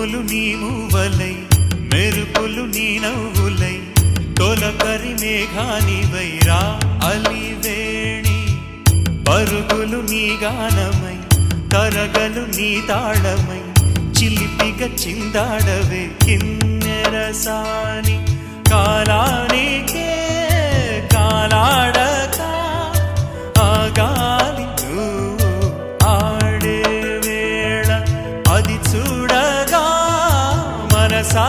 ఉరుములు నీ మూవలై మెరుపులు నీ నవ్వులై తొలకరి మేఘానివై రా అలివేణి పరుగులు నీ గానమై తరగలు నీ తాళమై చిలిపిగా చిందాడవే కిన్నెరసాని కాలానికే కాలాడక ఆగాలి నువ్వు ఆడే వేళ అది చూడగా మనసా